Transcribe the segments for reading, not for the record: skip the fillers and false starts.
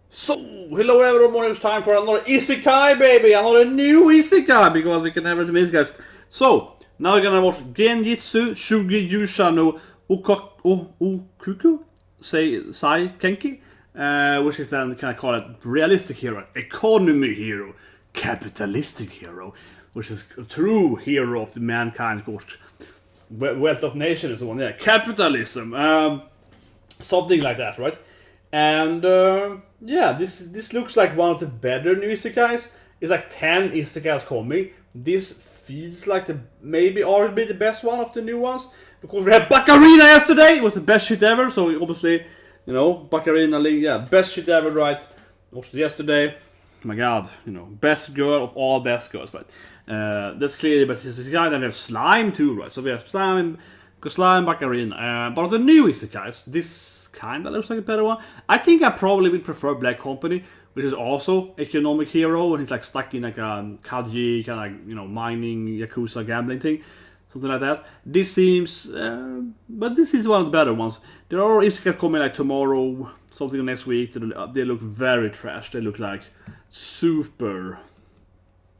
So, hello everyone, it's time for another isekai, baby! Another new isekai, because we can never do isekais. So, now we're gonna watch Genjitsu Shugi Yusha no Okuku Sai Kenki, which is then kind of called a realistic hero, economy hero, capitalistic hero, which is a true hero of the mankind, of course. Wealth of nation is the one, yeah, capitalism, something like that, right? And yeah, this looks like one of the better new isekais. It's like 10 isekais coming. This feels like maybe arguably the best one of the new ones, because we had Bacarina yesterday. It was the best shit ever. So obviously, you know, Bacarina, yeah, best shit ever, right? Watched it yesterday. Oh my god, you know, best girl of all best girls, right? That's clearly best isekai. Then we have Slime too, right? So we have Slime, Bacarina. But the new isekais, this kinda looks like a better one. I think I probably would prefer Black Company, which is also economic hero, and he's like stuck in like a Kaji kind of like, you know, mining Yakuza gambling thing, something like that. This seems, but this is one of the better ones. There are isekai coming like tomorrow, something next week. They look very trash. They look like super,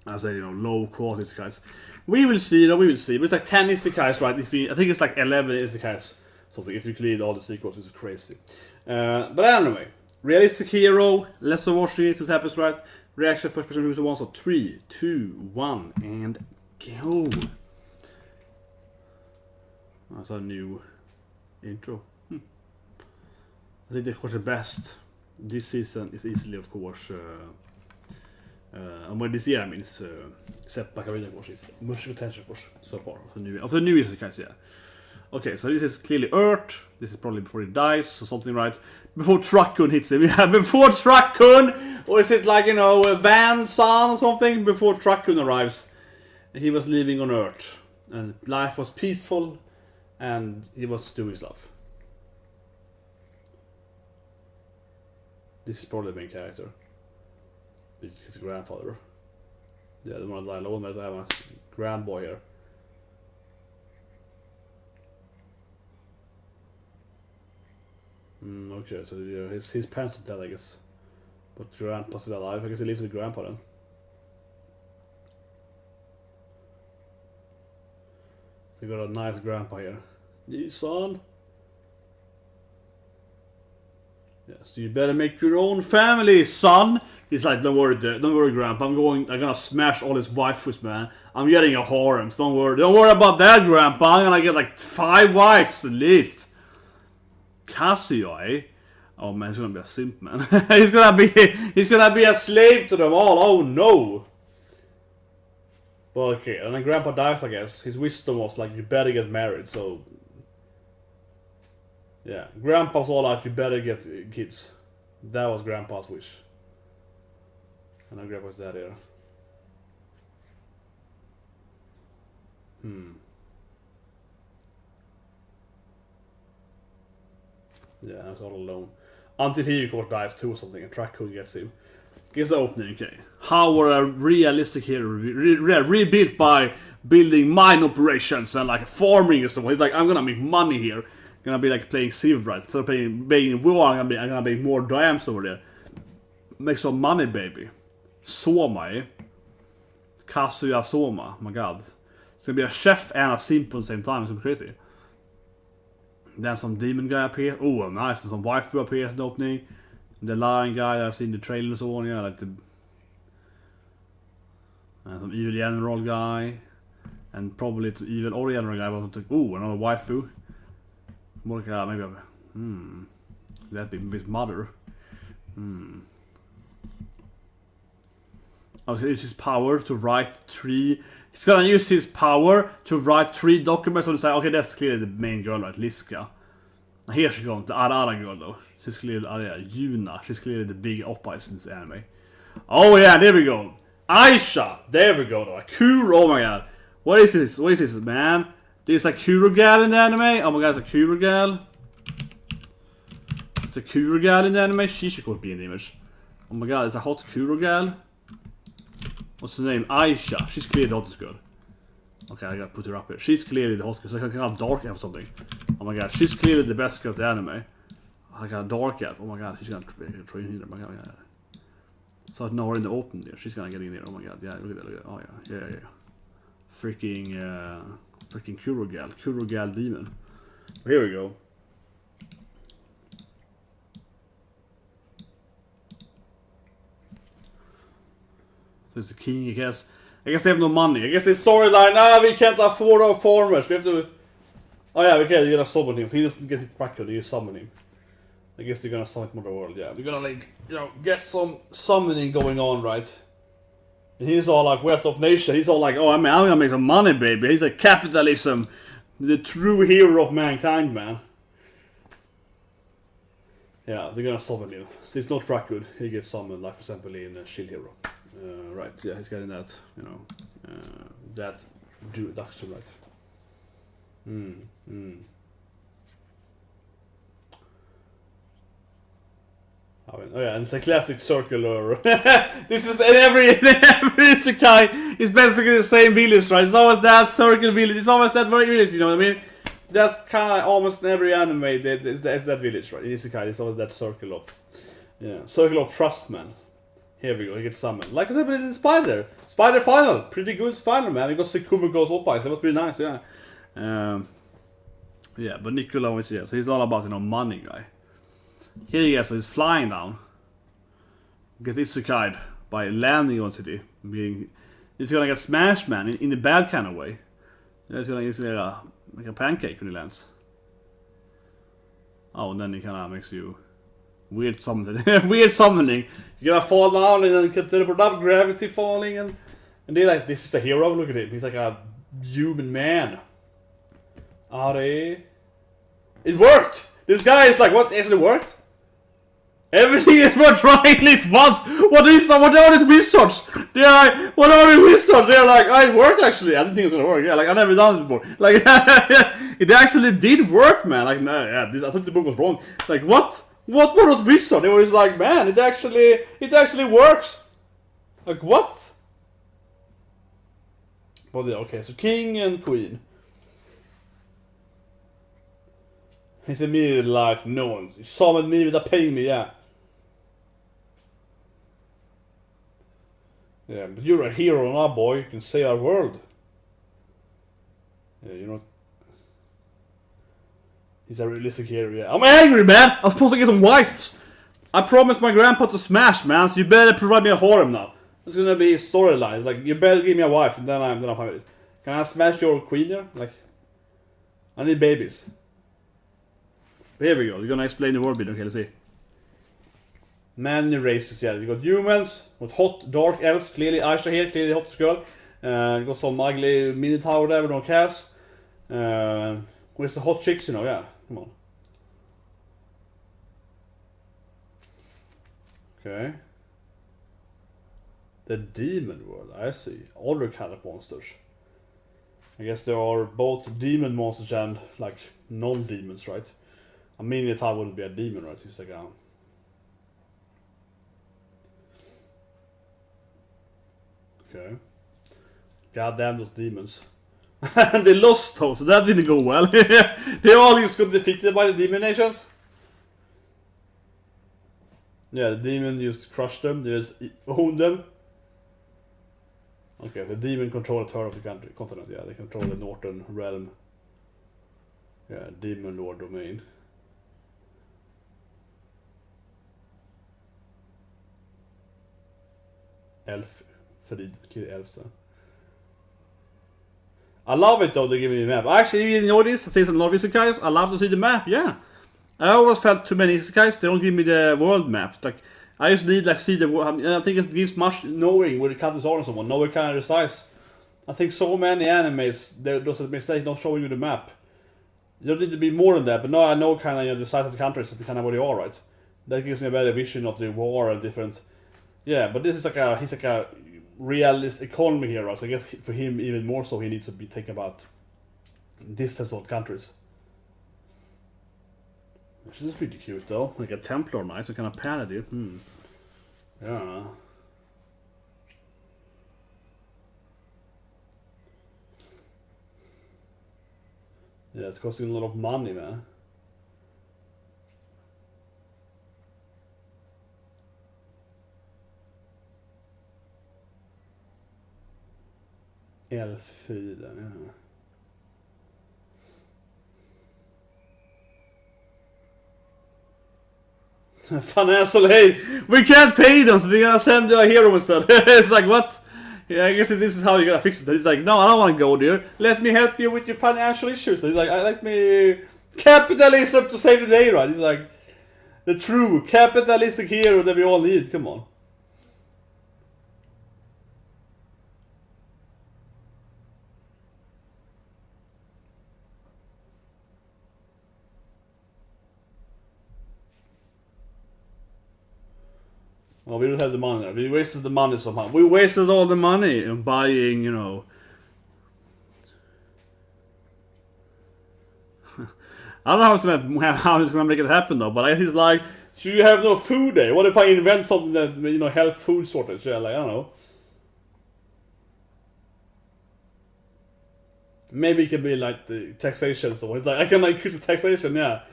I say, you know, low quality isekais. We will see, we will see. But it's like 10 isekais, right? I think it's like 11 isekais. Something, if you clear all the sequels, it's crazy. But anyway, realistic hero, let's watch it, what happens, right? Reaction, first person, who's the one, so 3, 2, 1, and go. That's a new intro. I think, of course, the best this season is easily, of course, and when this year, I mean, it's except Bacarina, of course, it's much attention, of course, so far, of the new isekais, yeah. Okay, so this is clearly Earth. This is probably before he dies or something, right? Before Truckun hits him. Yeah, before Truckun! Or is it like, you know, Van San or something? Before Truckun arrives. And he was living on Earth. And life was peaceful. And he was doing stuff. This is probably the main character. His grandfather. Yeah, the one that I alone that I have a grandboy here. Okay, so yeah, his parents are dead, I guess. But grandpa's still alive. I guess he lives with grandpa then. They got a nice grandpa here. Yeah, son. Yes, you better make your own family, son. He's like, don't worry, grandpa. I'm gonna smash all his waifus, man. I'm getting a harem. So don't worry about that, grandpa. I'm gonna get like 5 wives at least. Casio, eh? Oh man, he's gonna be a simp, man. he's gonna be a slave to them all. Oh no. Well, okay, and then grandpa dies, I guess. His wisdom was like, you better get married, so yeah, grandpa's all like, you better get kids. That was grandpa's wish. And now grandpa's dead here. Yeah, he's all alone. Until he, of course, dies too or something, and Truckun gets him. Here's the opening, okay. How were a realistic hero rebuilt by building mine operations and like farming and stuff. He's like, I'm gonna make money here. I'm gonna be like playing Civ, right? Instead of playing war, I'm gonna make more diamonds over there. Make some money, baby. Soma, eh? Kazuya Soma, oh my god. It's gonna be a chef and a simp at the same time, it's gonna be crazy. Then some demon guy appears. Oh, nice. And some waifu appears in the opening. The lion guy I've seen the trailer and so on. Yeah, like the. And some evil general guy. And probably the evil or general guy. Oh, another waifu. More like maybe a. That'd be his mother. Oh, he uses his power to write 3. He's gonna use his power to write 3 documents and say, okay, that's clearly the main girl, right? Liska. Here she comes, the other girl though. She's clearly, Yuna. She's clearly the big oppa in this anime. Oh yeah, there we go. Aisha! There we go though. Kuro, oh my god. What is this? What is this, man? There's a Kuro gal in the anime? Oh my god, it's a Kuro gal. It's a Kuro gal in the anime? She should be in the image. Oh my god, it's a hot Kuro gal. What's her name? Aisha. She's clearly the hottest girl. Okay, I gotta put her up here. She's clearly the hottest girl. She's like kind of dark or something. Oh my god, she's clearly the best girl of the anime. I got a dark elf. Oh my god, she's gonna train in there. Oh my god. So now we're in the open there. She's gonna get in there. Oh my god. Yeah, look at that. Look at that. Oh yeah. Yeah. Freaking Kurogal demon. Here we go. So it's the king, I guess. I guess they have no money. I guess the storyline, we can't afford our farmers. We have to... Oh yeah, okay, you're gonna summon him. He doesn't get hit back, you summon him. I guess they're gonna summon him on the world, yeah. They're gonna, like, you know, get some summoning going on, right? And he's all like, wealth of nation. He's all like, oh, I mean, I'm gonna make some money, baby. He's like, capitalism. The true hero of mankind, man. Yeah, they're gonna summon him. So it's not that good. He gets summoned, like, for example, in Shield Hero. Right, yeah, he's getting that, you know, that's right. Oh yeah, and it's a classic circular. This is in every isekai. It's basically the same village, right? It's always that circle village. It's always that very village. You know what I mean? That's kind of almost in every anime. It's that village, right? In isekai, it's always that circle of trust, man. Here we go. He gets summoned. Like I said, in Spider final, pretty good final, man. We got Sekuma goes up by, so it was pretty nice, yeah. Yeah, but Nicola, yeah, so he's all about, you know, money, guy. Here he is, so he's flying down. Gets isekai'd by landing on city. He's gonna get smashed, man, in the bad kind of way. He's gonna make a pancake when he lands. Oh, and then he kind of makes you weird summoning. Weird summoning. You're gonna fall down and then get teleport up, gravity falling, and they're like, this is the hero. Look at him. He's like a human man. It worked. This guy is like, what? Actually worked. Everything is worth trying this once. What are these wizards? They're like, what are the wizards? They're like, oh, it worked actually. I didn't think it was gonna work. Yeah, like I never done it before. Like, it actually did work, man. Like, no, yeah, I thought the book was wrong. Like, what? What were those wizards? They were just like, man, it actually works. Like, what? Well, yeah, okay, so king and queen. He's immediately like, no one. You summoned me without paying me, yeah. Yeah, but you're a hero now, boy. You can save our world. Yeah, you know. He's a realistic hero, yeah. I'm angry, man! I'm supposed to get some wives! I promised my grandpa to smash, man, so you better provide me a harem now. It's gonna be his storyline. It's like, you better give me a wife, and then I'm fine with it. Can I smash your queen here? Like, I need babies. But here we go, you're gonna explain the word bit, okay, let's see. Many races, yeah. You got humans, with hot, dark elves, clearly Aisha here, clearly the hottest girl. You got some ugly minotaur there, no cares. Where's the hot chicks, you know, yeah, come on. Okay. The demon world, I see. Other kind of monsters. I guess there are both demon monsters and, like, non-demons, right? A minotaur wouldn't be a demon, right? It's like a... Okay. God damn those demons. They lost though, so that didn't go well. They all just got defeated by the demon nations. Yeah, the demon just crushed them, they just owned them. Okay, the demon control a third of the country, continent, yeah, they control the northern realm. Yeah, demon lord domain. Elf. Kill elves then. I love it though, they give me the map. Actually, you know this? I say some lot of isekais. I love to see the map, yeah. I always felt too many isekais, they don't give me the world maps. Like, I just need like see the world. I think it gives much knowing where the countries are and so on. Knowing kind of the size. I think so many animes, those are the mistakes, not showing you the map. You don't need to be more than that, but now I know kind of, you know, the size of the countries and kind of where they are, right? That gives me a better vision of the war and different. Yeah, but this is like he's like a realist economy here, right? So I guess for him even more so he needs to be thinking about distance of countries. Which is pretty cute though, like a Templar knight, so kind of paladin. Yeah. Yeah, it's costing a lot of money, man. Elf-filen, ja. Financial aid. We can't pay them, so we're gonna send you a hero instead. It's like, what? Yeah, I guess this is how you're gonna fix it. He's like, no, I don't want to go there. Let me help you with your financial issues. He's like, let me... Capitalism to save the day, right? He's like, the true capitalistic hero that we all need. Come on. Well, we don't have the money now. We wasted the money somehow. We wasted all the money in buying, you know... I don't know how he's gonna make it happen though, but I guess he's like, so you have no food there? What if I invent something that, you know, help food shortage? Yeah, like, I don't know. Maybe it can be like the taxation, so it's like, I can like increase the taxation, yeah.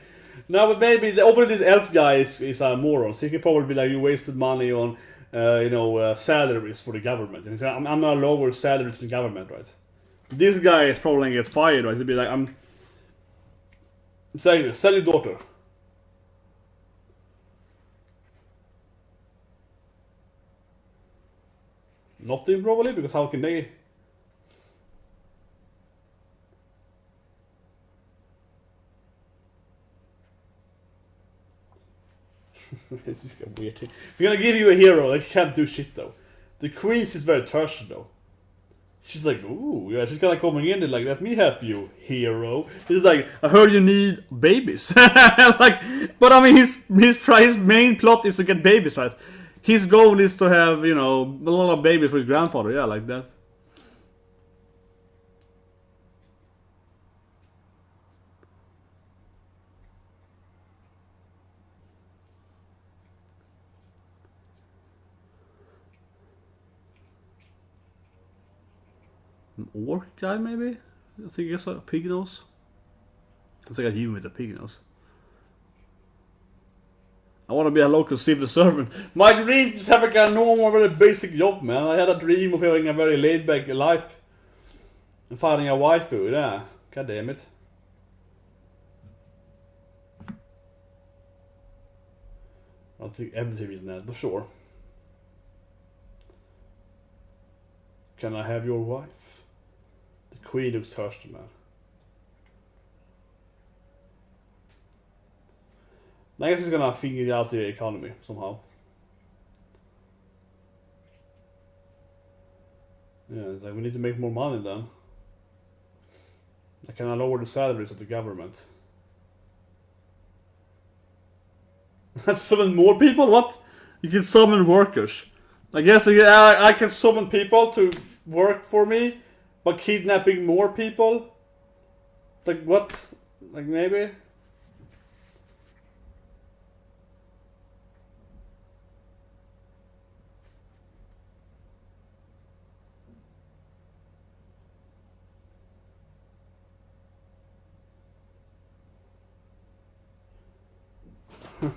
No, but maybe this elf guy is a moron, so he can probably be like, you wasted money on, you know, salaries for the government. And he's like, I'm gonna lower salaries to the government, right? This guy is probably gonna get fired, right? He'll be like, Say this, sell your daughter. Nothing probably, because how can they? This is a weird thing. We're gonna give you a hero, like, can't do shit though. The queen is very thirsty though. She's like, ooh, yeah, she's kind of coming in and like, let me help you, hero. She's like, I heard you need babies. Like, but I mean, his main plot is to get babies, right? His goal is to have, you know, a lot of babies for his grandfather, yeah, like that. An orc guy, maybe? I think it's a pig nose. It's like a human with a pig nose. I want to be a local civil servant. My dream is having a normal, very basic job, man. I had a dream of having a very laid-back life. And finding a waifu, yeah. God damn it. I don't think everything is that, but sure. Can I have your wife? The queen looks thirsty, man. I guess he's gonna figure out the economy somehow. Yeah, it's like we need to make more money then. I can lower the salaries of the government. Summon more people? What? You can summon workers. I guess I can summon people to work for me, but kidnapping more people? Like what? Like maybe?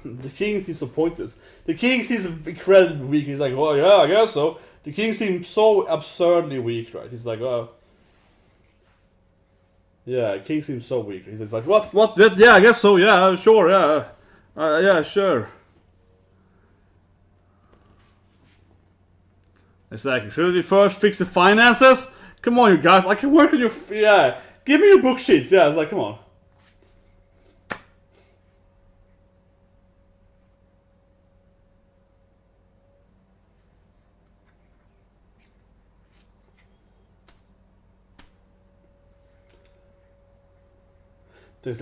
The king seems so pointless. The king seems incredibly weak. He's like, oh yeah, I guess so. The king seems so absurdly weak, right? He's like, oh. Yeah, the king seems so weak. He's like, what? Yeah, I guess so, yeah, sure, yeah. Yeah, sure. Exactly. Should we first fix the finances? Come on, you guys. I can work on your... Yeah. Give me your book sheets. Yeah, it's like, come on.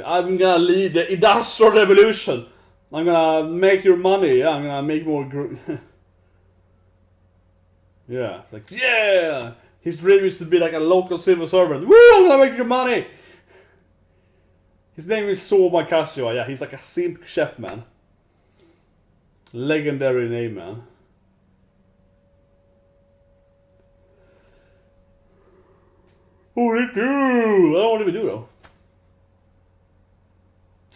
I'm gonna lead the industrial revolution. I'm gonna make your money. Yeah, I'm gonna make more yeah, it's like, yeah! His dream is to be like a local civil servant. Woo! I'm gonna make your money! His name is Soma Kasio. Yeah, he's like a simp chef, man. Legendary name, man. What do you do? I don't know what we do though.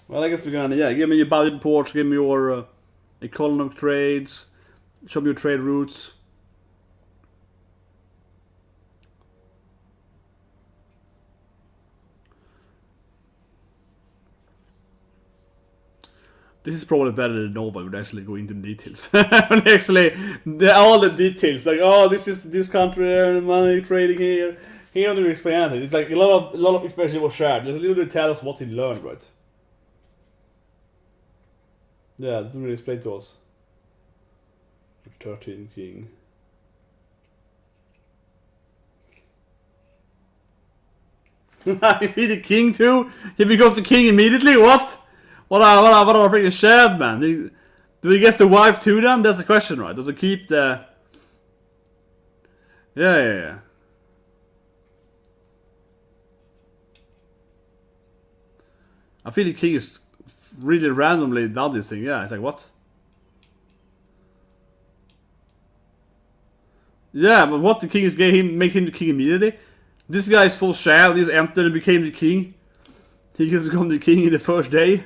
Well, I guess we're gonna, yeah, give me your budget reports, give me your economic trades, show me your trade routes. This is probably better than Nova would actually go into the details. Actually, all the details, like, oh, this is this country, money trading here. He don't really explain anything. It's like a lot of information was shared. Just a little bit tell us what he learned, right? Yeah, that didn't really explain to us. 13 king. Is he the king too? He becomes the king immediately? What? What a freaking shad, man. Do he get the wife too then? That's the question, right? Does he keep the... Yeah. I feel the king is really randomly done this thing. Yeah, it's like, what? Yeah, but what the king is gave him, make him the king immediately? This guy is so shy, he's empty and became the king. He can become the king in the first day.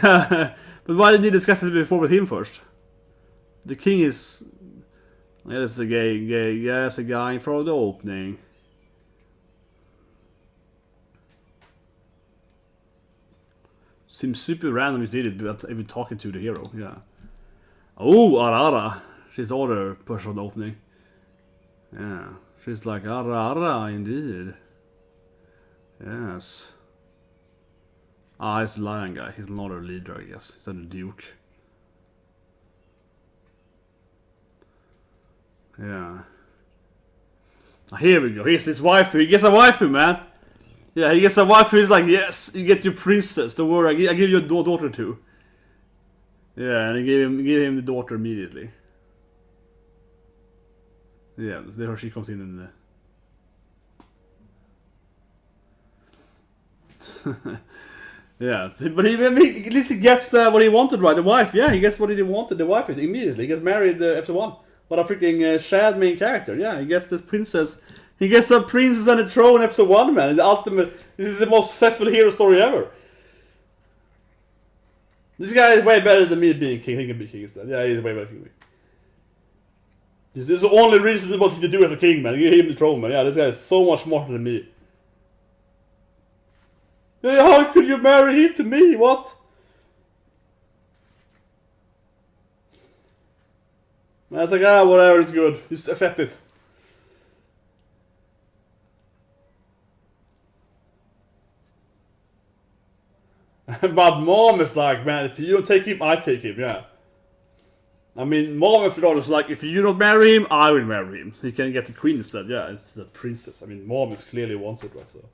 But why didn't he discuss it before with him first? The king is... Yeah, that's a gay, yeah, that's a guy from the opening. Seems super random he did it, but even talking to the hero, yeah. Oh, Arara. She's the other person on the opening. Yeah, she's like, Arara, indeed. Yes. Ah, he's the lion guy. He's not a leader, I guess. He's not a duke. Yeah. Ah, here we go. Here's this waifu. He gets a waifu, man. Yeah, he gets a waifu. He's like, yes, you get your princess. Don't worry, I give you a daughter too. Yeah, and he gave him the daughter immediately. Yeah, there she comes in the... Yeah, but at least he gets what he wanted, right? The wife, yeah, he gets what he wanted, the wife immediately. He gets married episode 1. What a freaking shad main character. Yeah, he gets this princess. He gets a princess and a throne episode 1, man. The ultimate... This is the most successful hero story ever. This guy is way better than me being king. He can be king instead. Yeah, he's way better than me. This is the only reasonable thing to do as a king, man. Give him the throne, man. Yeah, this guy is so much smarter than me. Hey, how could you marry him to me? What? And I was like, whatever, it's good. Just accept it. But Mom is like, man, if you don't take him, I take him, yeah. I mean, Mom is like, if you don't marry him, I will marry him. So he can get the queen instead, yeah, it's the princess. I mean, Mom is clearly wants it, right, so.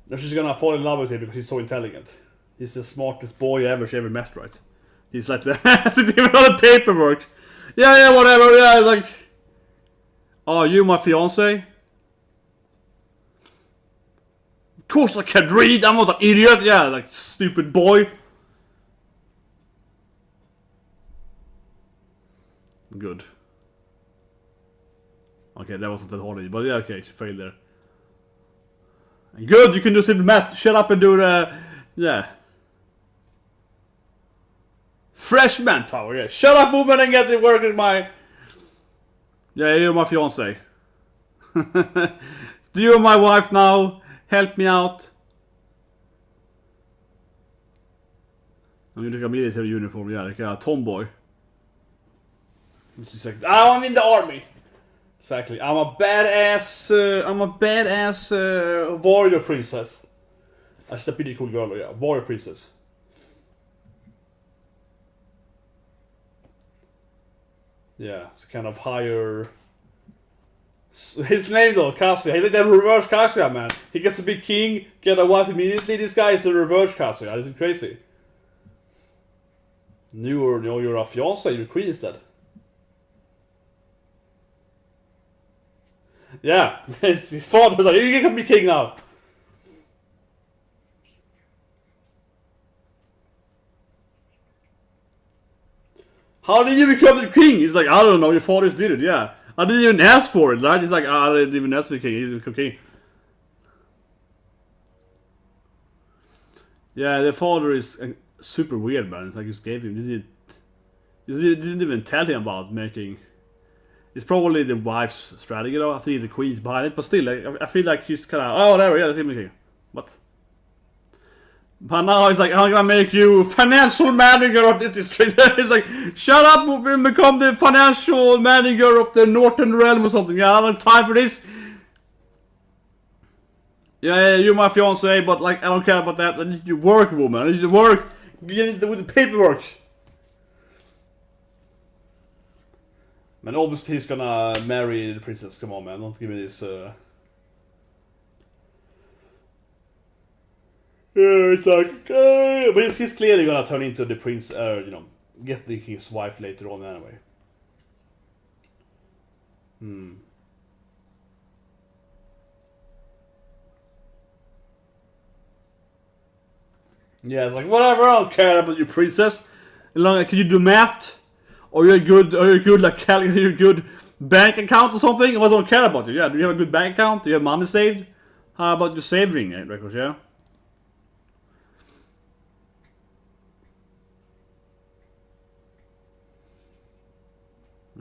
Now she's gonna fall in love with him because he's so intelligent. He's the smartest boy she ever met, right? He's like the sitting on the paperwork. Yeah, whatever, yeah, like... Oh, you my fiance? Of course I can read, I'm not an idiot, yeah, like, stupid boy. Good. Okay, that wasn't that hard, but yeah, okay, she failed there. Good, you can do simple math. Shut up and do the... Yeah. Fresh manpower, yeah. Shut up, woman, and get to work with my... Yeah, you're my fiance. You're my wife now. Help me out. I'm gonna take a military uniform, yeah, like a tomboy. She's like, I'm in the army. Exactly. I'm a badass warrior princess. That's a pretty cool girl, yeah. Warrior princess. Yeah, it's kind of higher... His name though, Kazuya. He's like that reverse Kazuya, man. He gets to be king, get a wife immediately. This guy is a reverse Kazuya. This is crazy. You're a fiance, you're queen instead. Yeah, his father was like, you can be king now. How did you become the king? He's like, I don't know, your fathers did it, yeah. I didn't even ask for it, right? He's like, I didn't even ask for the king, he's the king. Yeah, the father is super weird, man. It's like, just gave him, didn't even tell him about making... It's probably the wife's strategy, though. I think the queen's behind it, but still, I feel like she's kind of, oh, whatever, yeah, let's give him the king. What? But now he's like, I'm gonna make you financial manager of this district. He's like, shut up and become the financial manager of the Northern Realm or something. Yeah, I don't have time for this. Yeah, you're my fiance, but like, I don't care about that. I need you to work, woman. I need you to work. You need to do the paperwork. Man, obviously he's gonna marry the princess. Come on, man. Don't give me this, Yeah, it's like, but he's clearly gonna turn into the prince, you know, get his wife later on anyway. Yeah, it's like, whatever, I don't care about you, princess. Can you do math? Or you're good like you're a good bank account or something? I don't care about you. Yeah, do you have a good bank account? Do you have money saved? How about your saving records, yeah?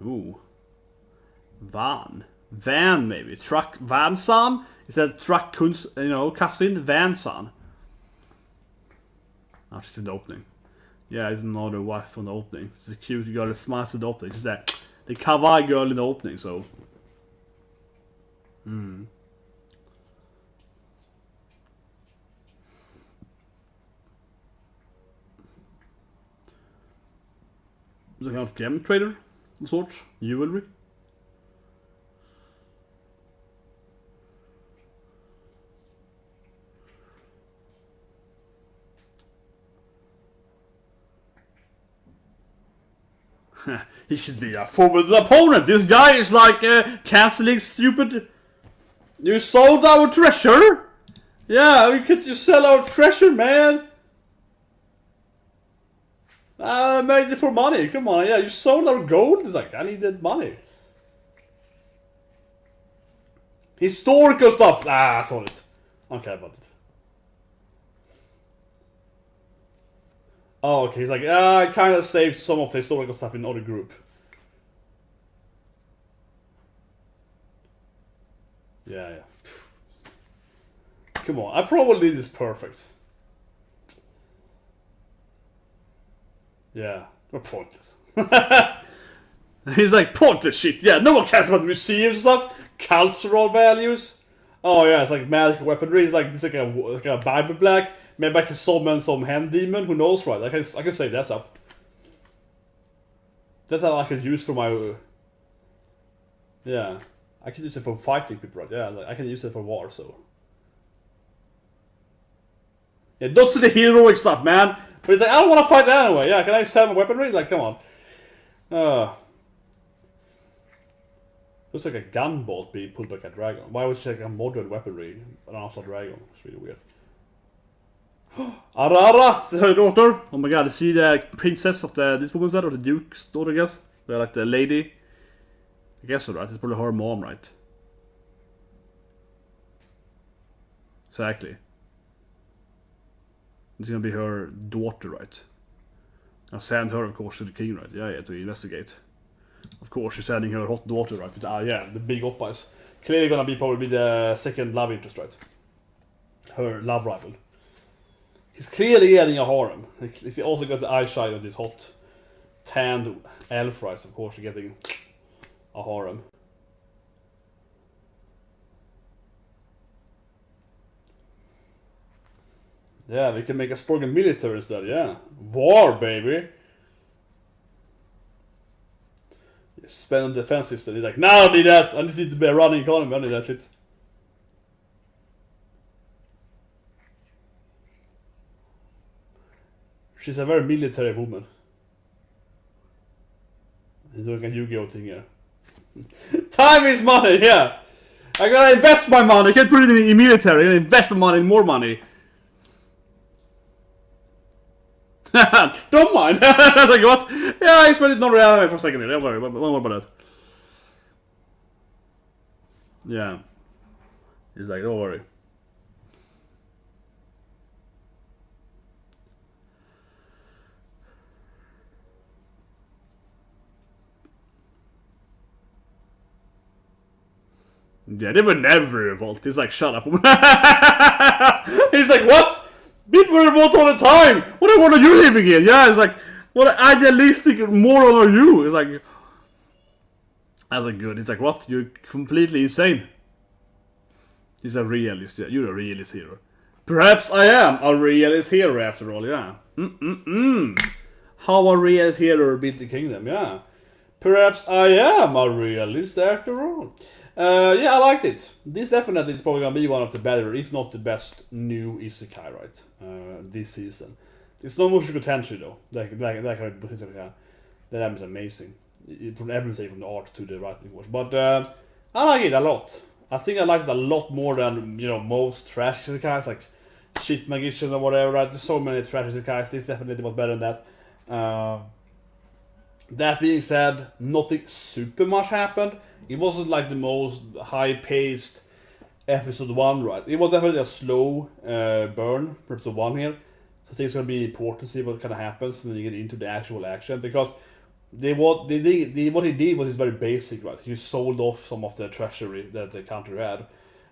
Ooh. Van maybe. Truck Vansan? Is that truck cousin? Vansan. Oh, she's in the opening. Yeah, it's another wife from the opening. She's a cute girl that smiles at the opening. She's that the kawaii girl in the opening, so. It's a kind of gem trader of sorts. Jewelry. He should be a formidable opponent. This guy is like canceling stupid. You sold our treasure? Yeah, we could just sell our treasure, man. I made it for money. Come on, yeah, you sold our gold. It's like, I needed money. Historical stuff. I sold it. I don't care about it. Oh, okay, he's like, I kind of saved some of the historical stuff in the other group. Yeah. Come on, I probably did this perfect. Yeah, we're pointless. He's like, pointless shit. Yeah, no one cares about museums and stuff. Cultural values. Oh yeah, it's like magical weaponry. It's like a Bible black. Maybe I can summon some hand demon. Who knows, right? I can save that stuff. That's how I can use for my. Yeah, I can use it for fighting people, right? Yeah, like, I can use it for war. So. Yeah, those are the heroic stuff, man. But he's like, I don't want to fight that anyway. Yeah, can I sell my weaponry? Like, come on. Looks like a gunboat being pulled back a dragon. Why would you check a modern weaponry but not a dragon? It's really weird. Arara! Is her daughter? Oh my god, is she the princess of this woman's dad? Or the duke's daughter, I guess? They're like the lady. I guess so, right? It's probably her mom, right? Exactly. It's gonna be her daughter, right? I'll send her, of course, to the king, right? Yeah, to investigate. Of course, she's sending her hot daughter, right? With, yeah, the big oppas. Clearly gonna be probably the second love interest, right? Her love rival. He's clearly getting a harem. He's also got the eyeshine of this hot, tanned elf, right? Of course, you're getting a harem. Yeah, we can make a stronger military instead, yeah. War, baby! Spend on defense system. He's like, no, I need that! I just need to be a running economy, I need that shit. She's a very military woman. He's doing a Yu-Gi-Oh thing here. Time is money, yeah! I gotta invest my money, I can't put it in military, I gotta invest my money in more money. Don't mind. I was like, what? Yeah, I spent it not anime for a second here. Don't worry. Don't worry about that. Yeah. He's like, don't worry. Yeah, they would never revolt. He's like, shut up. He's like, what? People revolt all the time! What world are you living in? Yeah, it's like, what idealistic moron are you? It's like, that's like good. It's like, what? You're completely insane. He's a realist. Yeah, you're a realist hero. Perhaps I am a realist hero after all, yeah. How a realist hero built the kingdom, yeah. Perhaps I am a realist after all. Yeah, I liked it. This definitely is probably gonna be one of the better, if not the best, new isekai, right? This season. It's no Mushoku Tensei though. That is amazing. From everything, from the art to the writing, of course. But I like it a lot. I think I like it a lot more than, you know, most trash isekais, like Shit Magician or whatever, right? There's so many trash isekais. This definitely was better than that. That being said, nothing super much happened. It wasn't like the most high-paced episode 1, right? It was definitely a slow burn for episode 1 here. So I think it's gonna be important to see what kind of happens when you get into the actual action, because what he did was it's very basic, right? He sold off some of the treasury that the country had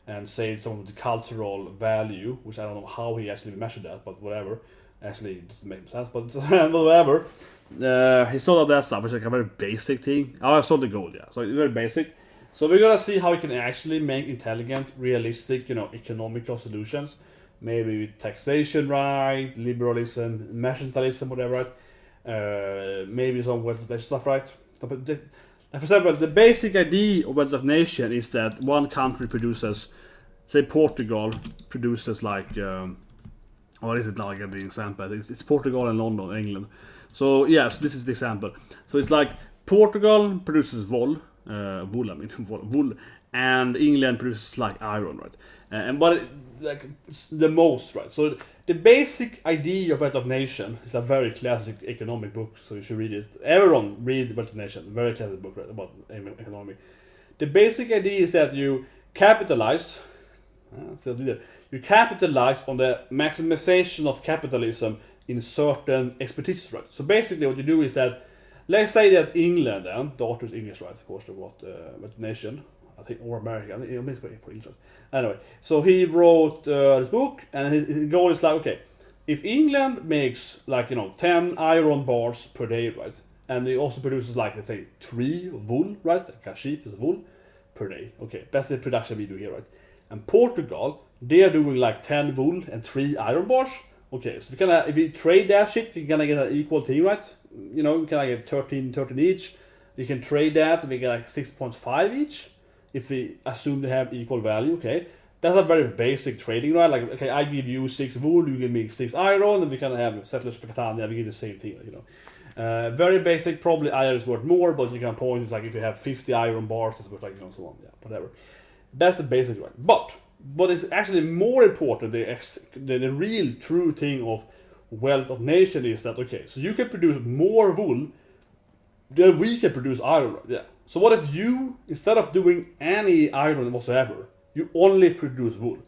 and saved some of the cultural value, which I don't know how he actually measured that, but whatever. Actually, it doesn't make sense, but whatever. He sold all that stuff, which is like a very basic thing. Oh, I sold the gold, yeah. So it's very basic. So we're gonna see how we can actually make intelligent, realistic, you know, economical solutions. Maybe with taxation, right? Liberalism, mercantilism, whatever, right? Maybe some wealth of nation stuff, right? For example, the basic idea of wealth of nation is that one country produces, say Portugal produces like, what is it now? I get the example. It's Portugal and London, England. So yes, this is the example. So it's like Portugal produces wool, and England produces like iron, right? But like the most, right? So the basic idea of Wealth of Nation is a very classic economic book, so you should read it. Everyone read Wealth of Nation, very classic book, right, about economy. The basic idea is that you capitalize, you capitalize on the maximization of capitalism in certain expertise, right? So basically what you do is that, let's say that England, the author is English, right? Of course, they wrote Wealth of Nation, I think, or America, I think it makes pretty English. Anyway, so he wrote this book, and his goal is like, okay, if England makes like, you know, 10 iron bars per day, right? And he also produces like, let's say 3 wool, right? Like a sheep is wool per day. Okay, that's the production we do here, right? And Portugal, they are doing like 10 wool and 3 iron bars. Okay, so if we trade that shit, we can get an equal thing, right? You know, we can get 13 each. We can trade that, and we get like 6.5 each. If we assume they have equal value, okay? That's a very basic trading, right? Like, okay, I give you 6 wool, you give me 6 iron, and we can have settlers for Catania, we give the same thing, you know. Very basic, probably iron is worth more, but you can point, it's like if you have 50 iron bars, that's worth like, you know, so on, yeah, whatever. That's the basic, right? But what is actually more important, the real true thing of Wealth of Nation is that, okay, so you can produce more wool than we can produce iron, right? Yeah. So what if you, instead of doing any iron whatsoever, you only produce wool?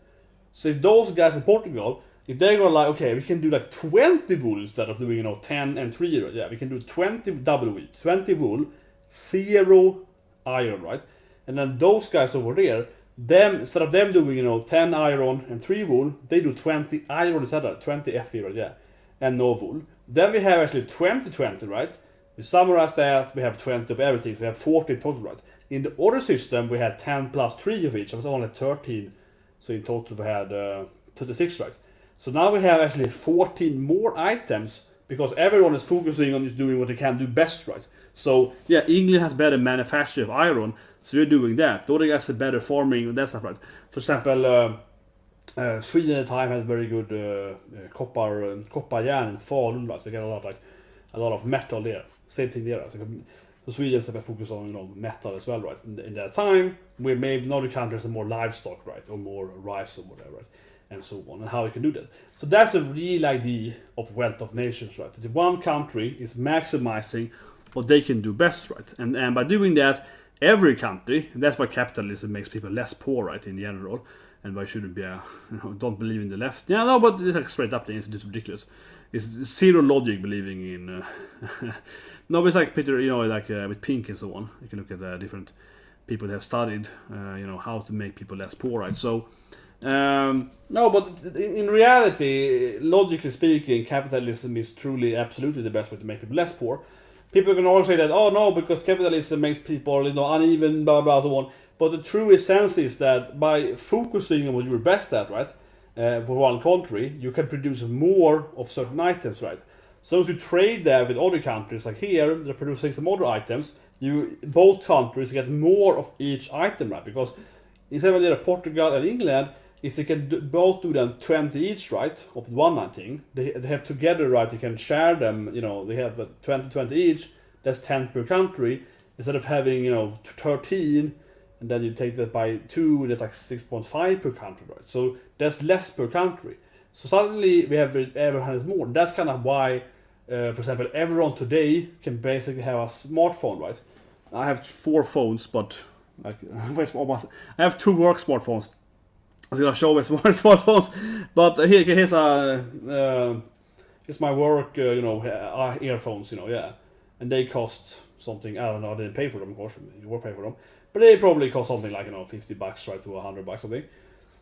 So if those guys in Portugal, if they're gonna like, okay, we can do like 20 wool instead of doing, you know, 10 and 3, right? Yeah, we can do 20 double wheat, 20 wool, 0 iron, right? And then those guys over there, instead of them doing, you know, 10 iron and 3 wool, they do 20 iron instead of 20 Fe, right? Yeah, and no wool. Then we have actually 20, right? We summarize that, we have 20 of everything, so we have 14 total, right? In the other system, we had 10 plus 3 of each, so it was only 13. So in total, we had 36, right? So now we have actually 14 more items, because everyone is focusing on just doing what they can do best, right? So yeah, England has better manufacture of iron, so you're doing that. The other guys have better farming and that stuff, right? For example, Sweden at the time had very good copper järn and Falun, right? So you get a lot of metal there. Same thing there. So Sweden has focus on, you know, metal as well, right? In that time, where maybe in other countries are more livestock, right, or more rice or whatever, right? And so on, and how you can do that. So that's the real idea of Wealth of Nations, right? That one country is maximizing what they can do best, right? And by doing that, every country, and that's why capitalism makes people less poor, right, in general, and why shouldn't be don't believe in the left. Yeah, no, but it's like straight up, it's just ridiculous. It's zero logic believing in. No, but it's like Peter, you know, like with Pink and so on. You can look at different people that have studied, you know, how to make people less poor, right? So No, but in reality, logically speaking, capitalism is truly, absolutely the best way to make people less poor. People can always say that, oh no, because capitalism makes people, uneven, blah blah, so on. But the true essence is that by focusing on what you're best at, right, for one country, you can produce more of certain items, right. So if you trade that with other countries, like here, they're producing some other items, both countries get more of each item, right? Because instead of Portugal and England, if they can both do them 20 each, right, of one thing, they have together, right, you can share them, they have 20 each, that's 10 per country, instead of having, 13, and then you take that by 2, that's like 6.5 per country, right? So that's less per country. So suddenly we have everyone has more. And that's kind of why, for example, everyone today can basically have a smartphone, right? I have 4 phones, but I have 2 work smartphones. I was gonna show my smartphones, but here's my work, earphones, yeah, and they cost something. I don't know. I didn't pay for them, of course. You will pay for them, but they probably cost something like $50, right, to $100, something.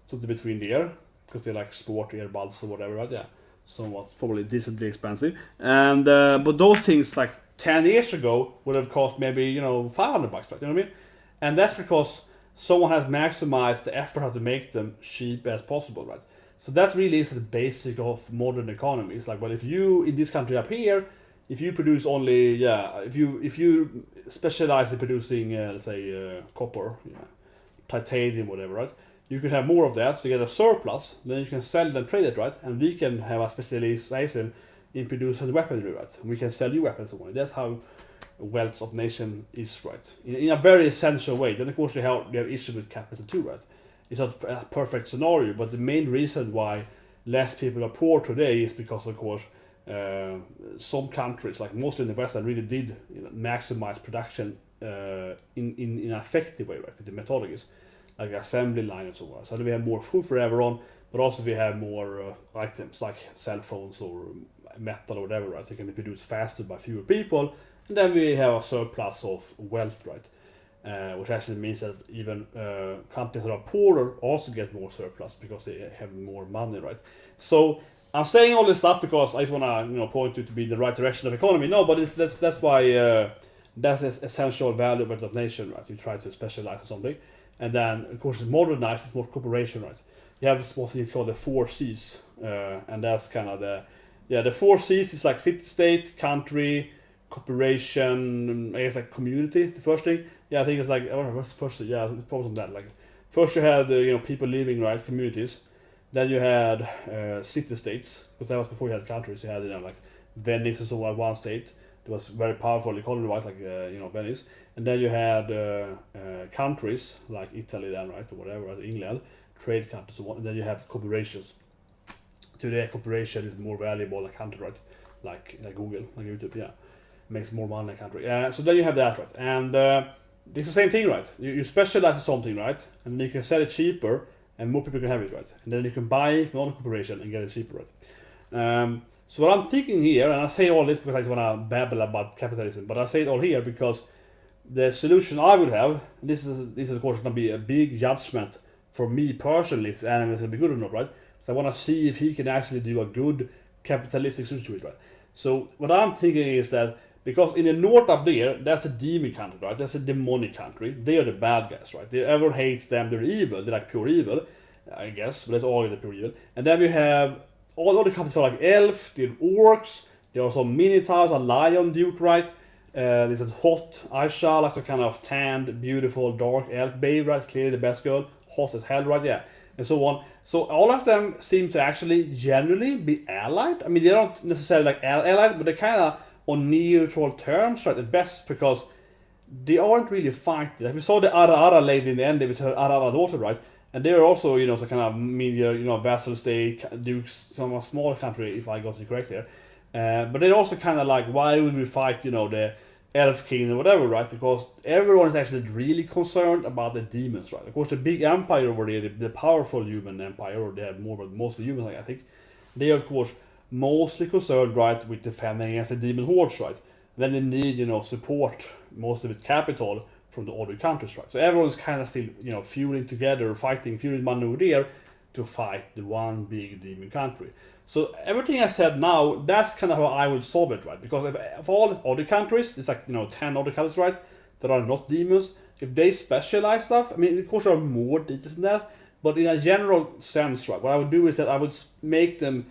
So it's between there, because they're like sport earbuds or whatever, right? Yeah, somewhat probably decently expensive. And but those things like 10 years ago would have cost maybe $500, right? You know what I mean? And that's because someone has maximized the effort how to make them cheap as possible, right? So that really is the basic of modern economy. It's like, well, if you in this country up here, if you produce only, if you specialize in producing, let's say, copper, titanium, whatever, right? You can have more of that, so you get a surplus. Then you can sell it and trade it, right? And we can have a specialization in producing weaponry, right? And we can sell you weapons and money. That's how wealth of nation is, right? In a very essential way. Then of course we have issues with capital too, right? It's not a perfect scenario, but the main reason why less people are poor today is because, of course, some countries, like mostly in the West, really did maximize production in an effective way, right? With the methodologies, like assembly line and so on. So we have more food for everyone, but also we have more items like cell phones or metal or whatever, right? So they can be produced faster by fewer people. And then we have a surplus of wealth, right? Which actually means that even countries that are poorer also get more surplus because they have more money, right? So I'm saying all this stuff because I just want to, point you to be in the right direction of economy. No, but that's why that's an essential value of a nation, right? You try to specialize in something, and then of course it's modernized, it's more cooperation, right? You have what is called the 4 C's, and that's kind of the 4 C's is like city, state, country, cooperation, I guess like community, the first thing. Yeah, I think it's like, I don't know, what's the first thing? Yeah, it's probably something like that. Like, first you had, people living, right, communities. Then you had city-states, because that was before you had countries. You had, like Venice and so on, one state. It was very powerful economy-wise, like, Venice. And then you had countries, like Italy then, right, or whatever, right, England, trade countries and so on. And then you have corporations. Today, cooperation is more valuable like country, right? Like Google, like YouTube, yeah. Makes more money in a country. So then you have that, right? And it's the same thing, right? You specialize in something, right? And then you can sell it cheaper, and more people can have it, right? And then you can buy it from another corporation and get it cheaper, right? So what I'm thinking here, and I say all this because I just want to babble about capitalism, but I say it all here because the solution I would have, and this is of course going to be a big judgment for me personally if the anime is going to be good or not, right? So I want to see if he can actually do a good capitalistic solution to it, right? So what I'm thinking is that because in the north up there, that's a demon country, right? That's a demonic country. They are the bad guys, right? Everyone hates them. They're evil. They're like pure evil, I guess. But that's all the pure evil. And then we have all other countries are like elves, they're orcs. There are some minotaurs, a lion duke, right? There's a hot Aisha, like some kind of tanned, beautiful, dark elf babe, right? Clearly the best girl. Hot as hell, right? Yeah. And so on. So all of them seem to actually generally be allied. I mean, they're not necessarily like allied, but they're kind of on neutral terms, right, at best, because they aren't really fighting. Like we saw the Ara lady in the end with her Ara daughter, right, and they were also, some kind of media, vassal state, dukes, some small country, if I got it correct here, but they're also kind of like, why would we fight, the elf king or whatever, right, because everyone is actually really concerned about the demons, right. Of course, the big empire over there, the powerful human empire, or they have more, but mostly humans, like, I think, they are, of course, mostly concerned, right, with defending against the demon hordes, right? And then they need, support, most of it capital, from the other countries, right? So everyone's kind of still, feuding together, fighting, feuding money over there. to fight the one big demon country. So everything I said now, that's kind of how I would solve it, right? Because if all the other countries, it's like, 10 other countries, right, that are not demons, if they specialize stuff, I mean, of course there are more details than that, but in a general sense, right, what I would do is that I would make them,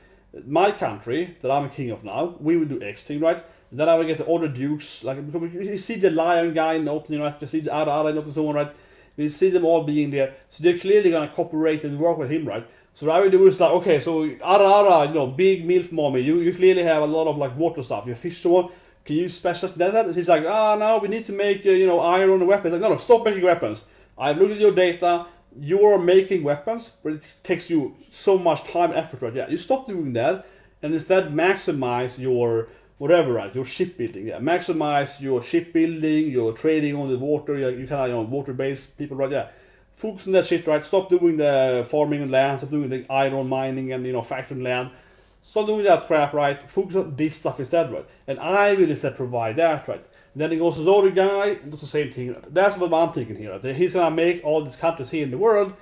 my country, that I'm a king of now, we would do X thing, right? Then I would get the other dukes, like, because you see the lion guy in the opening, right? You see the Ara in the opening, and so on, right? You see them all being there, so they're clearly gonna cooperate and work with him, right? So what I would do is like, okay, so Ara, big MILF mommy, you clearly have a lot of like water stuff, you fish so on, can you specialize that? He's like, no, we need to make, iron weapons. Like, no, stop making weapons. I've looked at your data, you're making weapons, but it takes you so much time and effort, right? Yeah, you stop doing that, and instead maximize your, whatever, right, your shipbuilding, yeah, maximize your shipbuilding, your trading on the water, you kind of, water-based people, right, yeah. Focus on that shit, right? Stop doing the farming and land, stop doing the iron mining and, factoring land. Stop doing that crap, right? Focus on this stuff instead, right? And I will instead provide that, right? Then it goes to the other guy, does the same thing. That's what I'm thinking here, right? He's gonna make all these countries here in the world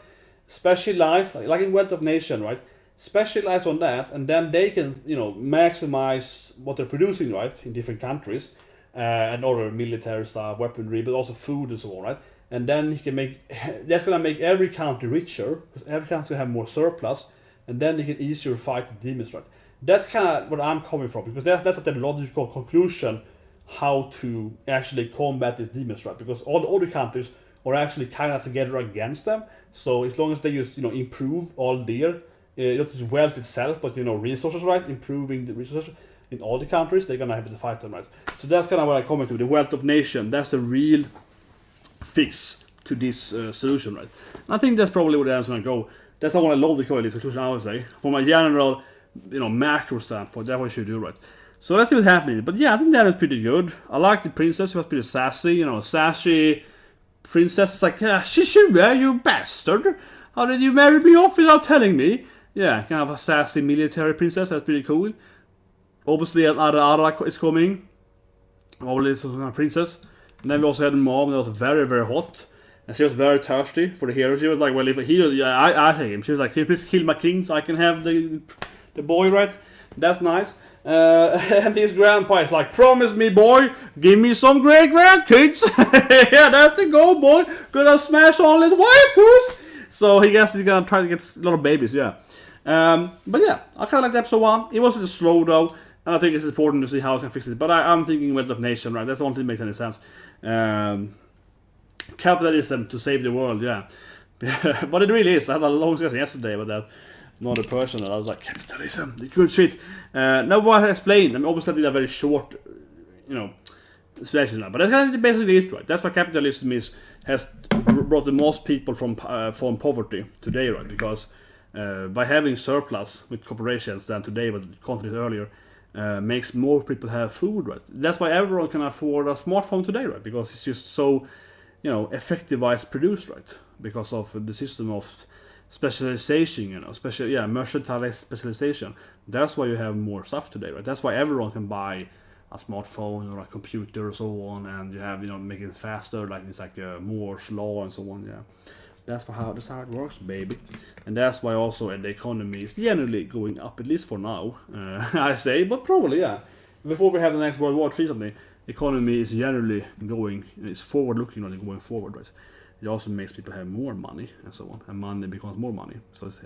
specialize, like in Wealth of Nation, right? Specialize on that, and then they can, maximize what they're producing, right? In different countries, and other military stuff, weaponry, but also food and so on, right? And then he can make, that's gonna make every country richer, because every country have more surplus, and then they can easier fight the demons, right? That's kind of where I'm coming from, because that's the logical conclusion how to actually combat these demons, right? Because all the other countries are actually kind of together against them. So as long as they just improve all their not just wealth itself, but resources, right? Improving the resources in all the countries, they're gonna have to fight them, right? So that's kind of what I comment to the Wealth of Nation. That's the real fix to this solution, right? And I think that's probably where the answer gonna go. That's how I love the conclusion, I would say. From a general, macro standpoint, that's what you should do, right? So let's see what's happening. But yeah, I think that is pretty good. I like the princess. She was pretty sassy, sassy princess is like, Shishua, you bastard! How did you marry me off without telling me? Yeah, kind of a sassy military princess. That's pretty cool. Obviously, Ara is coming. Obviously, some kind of princess. And then we also had a mom that was very, very hot. And she was very thirsty for the hero. She was like, well, if he, I take him. She was like, can you please kill my king so I can have the boy, right? That's nice. And his grandpa is like, promise me, boy, give me some great grandkids. Yeah, that's the goal, boy. Gonna smash all his waifus. So he guess he's gonna try to get a lot of babies, yeah. But yeah, I kind of like episode 1. It was a little slow though, and I think it's important to see how it's gonna fix it. But I'm thinking Wealth of Nation, right? That's the only thing that makes any sense. Capitalism to save the world, yeah. But it really is. I had a long discussion yesterday about that. Another person, and I was like, capitalism, the good shit. Now what I explained, I mean, obviously I did a very short, explanation now, but that's kind of basically it, right? That's why capitalism has brought the most people from poverty today, right? Because by having surplus with corporations than today, with countries earlier, makes more people have food, right? That's why everyone can afford a smartphone today, right? Because it's just so, effective-wise produced, right? Because of the system of specialization, merchandise specialization. That's why you have more stuff today, right? That's why everyone can buy a smartphone or a computer or so on, and you have, make it faster, like it's like Moore's law and so on, yeah. That's how it works, baby. And that's why also the economy is generally going up, at least for now, I say, but probably, yeah. Before we have the next World War III something, the economy is generally going, it's forward-looking, and going forward, right? It also makes people have more money and so on, and money becomes more money. So it's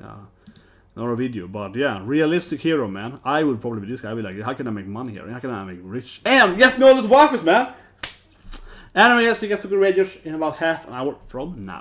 another video, but yeah, realistic hero, man. I would probably be this guy. I'd be like, how can I make money here? How can I make rich? And get me all those waffles, man. Anyway, yes, you guys to go radios in about half an hour from now.